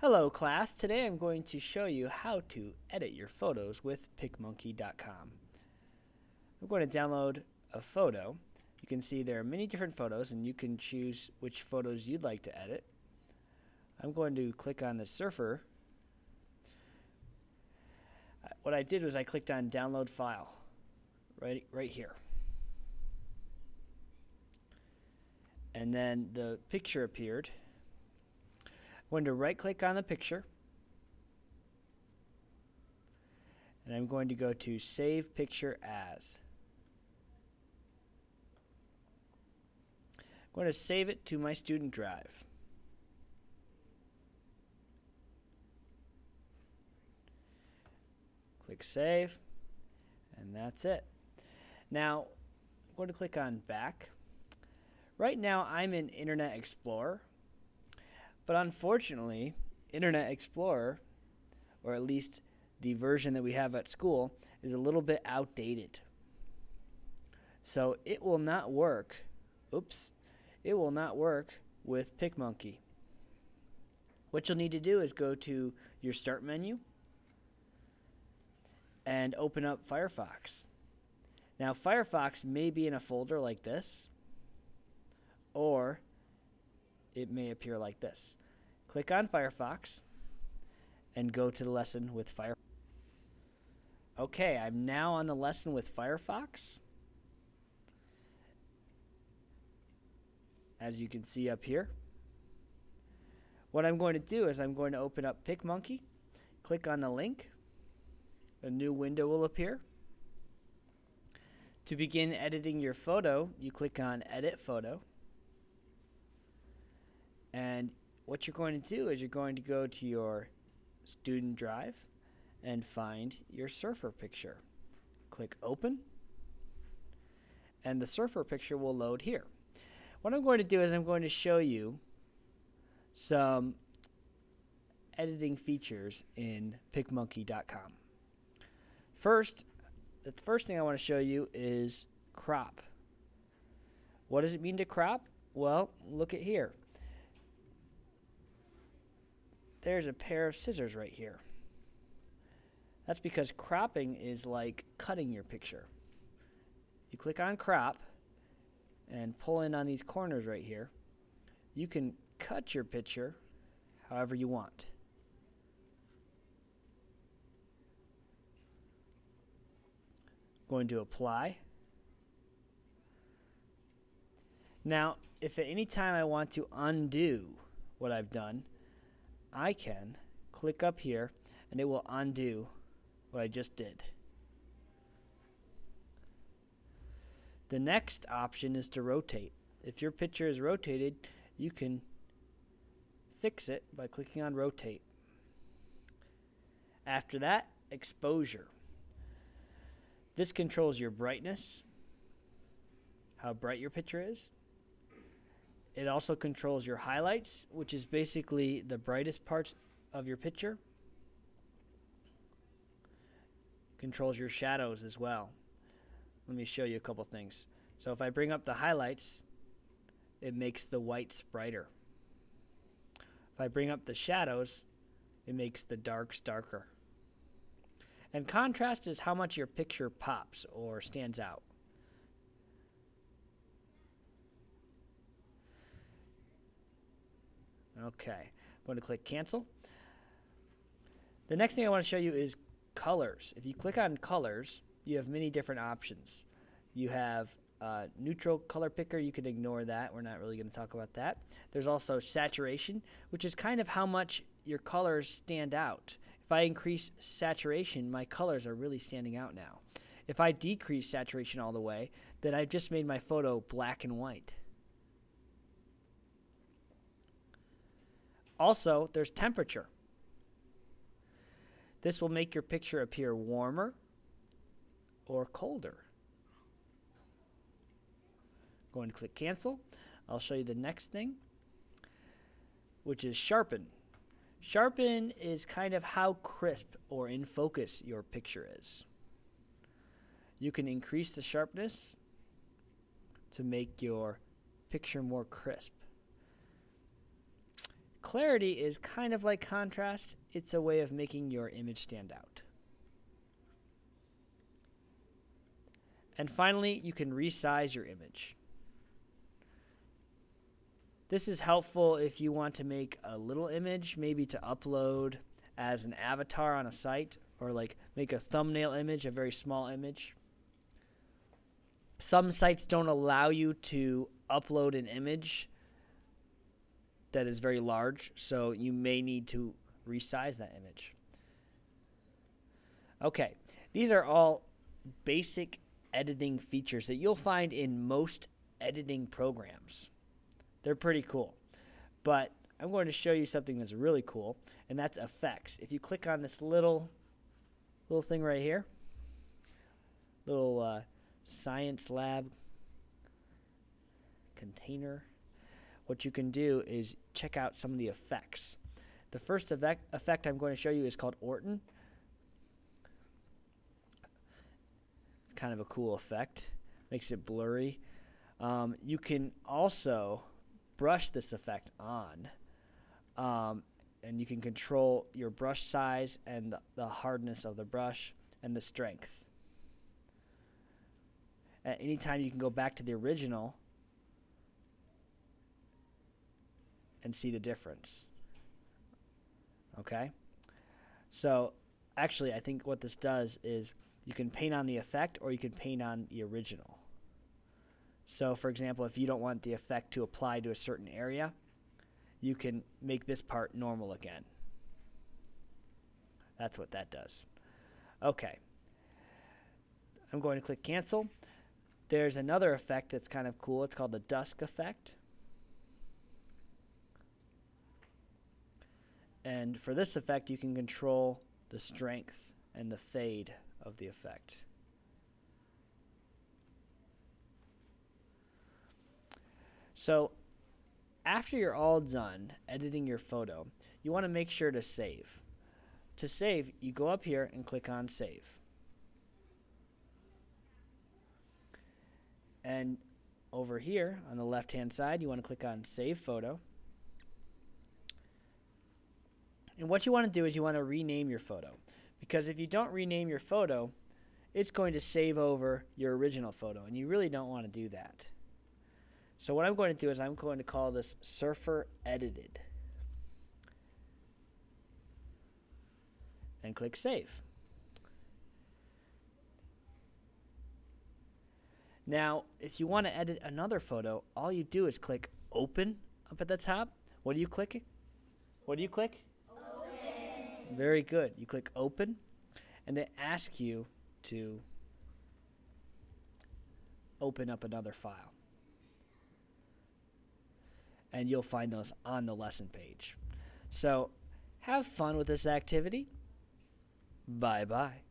Hello class, today I'm going to show you how to edit your photos with PicMonkey.com. I'm going to download a photo. You can see there are many different photos and you can choose which photos you'd like to edit. I'm going to click on the surfer. What I did was I clicked on download file right here. And then the picture appeared. I'm going to right click on the picture and I'm going to go to Save Picture As. I'm going to save it to my student drive. Click Save, and that's it. Now, I'm going to click on Back. Right now, I'm in Internet Explorer, but unfortunately, Internet Explorer, or at least the version that we have at school, is a little bit outdated. So it will not work. It will not work with PicMonkey. What you'll need to do is go to your Start menu and open up Firefox. Now, Firefox may be in a folder like this, or it may appear like this. Click on Firefox and go to the lesson with Firefox. Okay, I'm now on the lesson with Firefox. As you can see up here. What I'm going to do is I'm going to open up PicMonkey, click on the link, a new window will appear. To begin editing your photo, you click on Edit Photo. And what you're going to do is you're going to go to your student drive and find your surfer picture. Click Open, and the surfer picture will load here. What I'm going to do is I'm going to show you some editing features in PicMonkey.com. The first thing I want to show you is crop. What does it mean to crop? Well, look at here. There's a pair of scissors right here. That's because cropping is like cutting your picture. You click on crop and pull in on these corners right here. You can cut your picture however you want. Going to apply. Now, if at any time I want to undo what I've done, I can click up here and it will undo what I just did. The next option is to rotate. If your picture is rotated, you can fix it by clicking on rotate. After that, exposure. This controls your brightness, how bright your picture is. It also controls your highlights, which is basically the brightest parts of your picture. Controls your shadows as well. Let me show you a couple things. So if I bring up the highlights, it makes the whites brighter. If I bring up the shadows, it makes the darks darker. And contrast is how much your picture pops or stands out. Okay, I'm going to click cancel. The next thing I want to show you is colors. If you click on colors, you have many different options. You have neutral color picker. You can ignore that. We're not really going to talk about that. There's also saturation, which is kind of how much your colors stand out. If I increase saturation, my colors are really standing out now. If I decrease saturation all the way, then I've just made my photo black and white. Also, there's temperature. This will make your picture appear warmer or colder. Going to click cancel. I'll show you the next thing, which is sharpen. Sharpen is kind of how crisp or in focus your picture is. You can increase the sharpness to make your picture more crisp. clarity is kind of like contrast. It's a way of making your image stand out. And finally, you can resize your image. This is helpful if you want to make a little image, maybe to upload as an avatar on a site, or like make a thumbnail image, a very small image. Some sites don't allow you to upload an image that is very large, so you may need to resize that image. Okay, these are all basic editing features that you'll find in most editing programs. They're pretty cool. But I'm going to show you something that's really cool, and that's effects. If you click on this little thing right here, little science lab container, what you can do is check out some of the effects. The first effect I'm going to show you is called Orton. It's kind of a cool effect. Makes it blurry. You can also brush this effect on. And you can control your brush size and the hardness of the brush and the strength. At any time you can go back to the original and see the difference. Okay? So actually I think what this does is you can paint on the effect or you can paint on the original. So for example, if you don't want the effect to apply to a certain area, you can make this part normal again. That's what that does. Okay. I'm going to click cancel. There's another effect that's kind of cool. It's called the dusk effect. And for this effect, you can control the strength and the fade of the effect. So after you're all done editing your photo, you want to make sure to save. To save, you go up here and click on Save. And over here on the left-hand side, you want to click on Save Photo. And what you want to do is you want to rename your photo. Because if you don't rename your photo, it's going to save over your original photo, and you really don't want to do that. So what I'm going to do is I'm going to call this Surfer Edited. And click Save. Now, if you want to edit another photo, all you do is click Open up at the top. What do you click? What do you click? Open. Very good. You click Open, and it asks you to open up another file. And you'll find those on the lesson page. So have fun with this activity. Bye-bye.